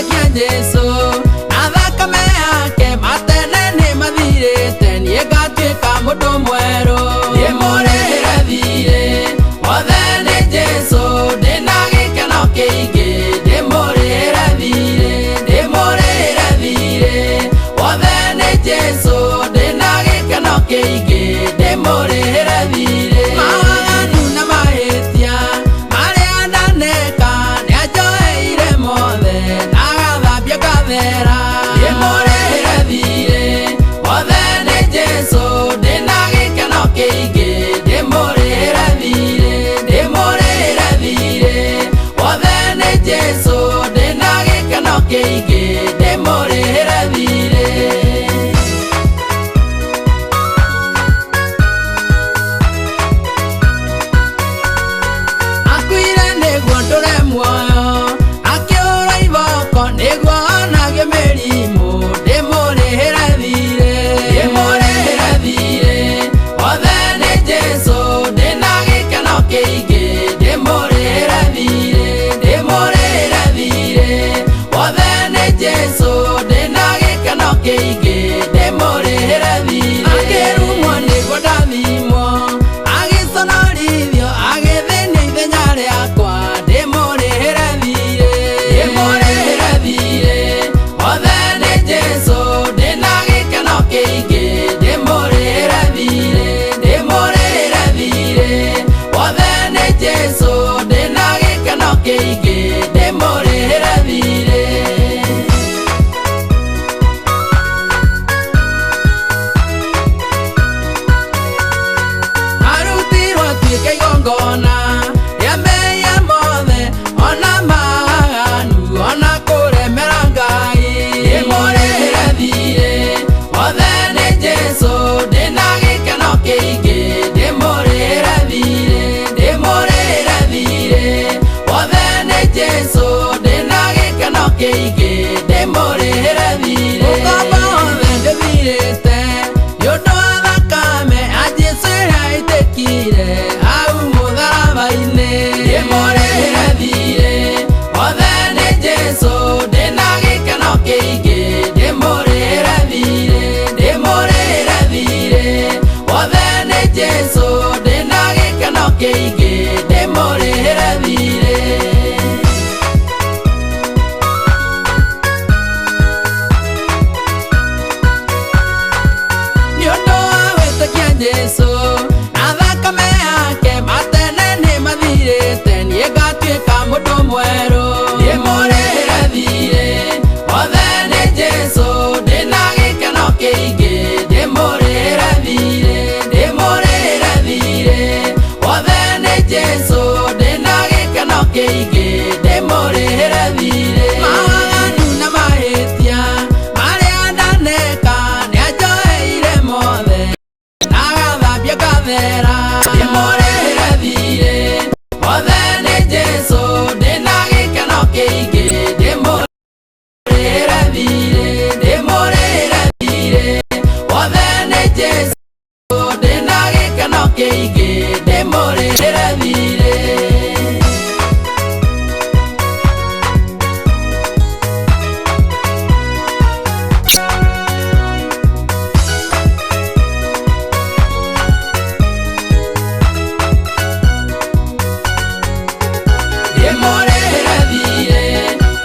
wĩtĩkia Jesũ na thakame yake matene nĩ mathirĩte niĩ ngatuĩka mũndũ mwerũ ndĩmũrĩhĩre thirĩ wothe nĩ Jesũ ndĩna gĩkeno kĩingĩ ndĩmũrĩhĩre thirĩ wothe nĩ Jesũ ndĩna gĩkeno kĩingĩ ndĩmũrĩhĩre thirĩ mawaganu na mahĩtia marĩa ndaneka nĩanjoheire mothe na agathambia ngathera ndĩmũrĩhĩre thirĩ wothe nĩ Jesũ ndĩna gĩkeno kĩingĩ ndĩmũrĩhĩre thirĩ wothe nĩ Jesũ ndĩna gĩkeno kĩingĩ ndĩmũrĩhĩre thirĩ akuire nĩguo ndũre muoyo akĩũra iboko nĩguo onagie mĩrimũ ndĩmũrĩhĩre thirĩ wothe nĩ Jesũ ndĩna gĩkeno kĩingĩ ndĩmũrĩhĩre thirĩ wothe nĩ Jesũ ndĩna gĩkeno kĩingĩ ndĩmũrĩhĩre thirĩ akĩrumwo nĩguo ndathimwo agĩconorithio agĩthĩnio ithenya rĩakwa ndĩmũrĩhĩre thirĩ wothe nĩ Jesũ ndĩna gĩkeno kĩingĩ ndĩmũrĩhĩre thirĩ wothe nĩ Jesũ ndĩna gĩkeno kĩingĩ ndĩmũrĩhĩre thirĩ arutirwo atuĩke igongona rĩa mehia mothe ona maganu ona kũremera Ngai ndĩmũrĩhĩre thirĩ wothe nĩ Jesũ ndĩna gĩkeno kĩingĩ ndĩmũrĩhĩre thirĩ wothe nĩ Jesũ ndĩna gĩkeno kĩingĩ ndĩmũrĩhĩre thirĩ ũkombo wothe ndĩthirĩte nĩũndũ wa thakame ya Jesũ ĩrĩa aitĩkire hau mũtharaba-inĩ ndĩmũrĩhĩre thirĩ wothe nĩ Jesũ ndĩna gĩkeno kĩingĩ ndĩmũrĩhĩre thirĩ wothe nĩ Jesũ ndĩna gĩkeno kĩingĩ ndĩmũrĩhĩre thirĩ nĩũndũ wa wĩtĩkia Jesũ na thakame yake matene nĩ mathirĩte niĩ ngatuĩka mũndũ mwerũ ndĩmũrĩhĩre thirĩ wothe nĩ Jesũ ndĩna gĩkeno kĩingĩ ndĩmũrĩhĩre thirĩ wothe nĩ Jesũ ndĩna gĩkeno kĩingĩ ndĩmũrĩhĩre thirĩ mawaganu na mahĩtia marĩa ndaneka nĩanjoheire mothe na agathambia ngathera ndĩmũrĩhĩre thirĩ wothe nĩ Jesũ ndĩna gĩkeno kĩingĩ ndĩmũrĩhĩre thirĩ wothe nĩ Jesũ ndĩna gĩkeno kĩingĩ ndĩmũrĩhĩre thirĩ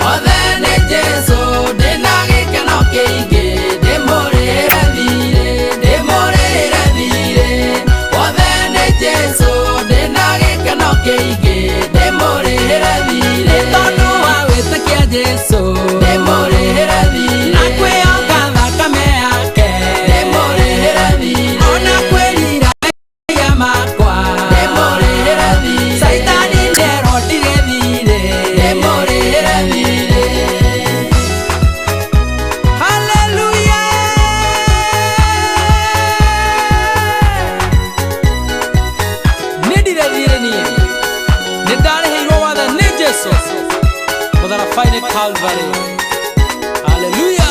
wothe nĩ Jesũ ndĩna gĩkeno kĩingĩ ndĩmũrĩhĩre thirĩ wothe nĩ Jesũ ndĩna gĩkeno kĩingĩ ndĩmũrĩhĩre thirĩ tondũ wa wĩtĩkia Jesũ ndĩmũrĩhĩre thirĩ na kwĩonga thakame yake ndĩmũrĩhĩre thirĩ ona kwĩrira mehia makwa ndĩmũrĩhĩre thirĩ Saitani nĩerondire thirĩ ndĩmũrĩhĩre thirĩ haleluya nĩndire thirĩ niĩ nĩndarĩhĩirwo wathe nĩ Jesũ mũtharaba-inĩ Calvary haleluya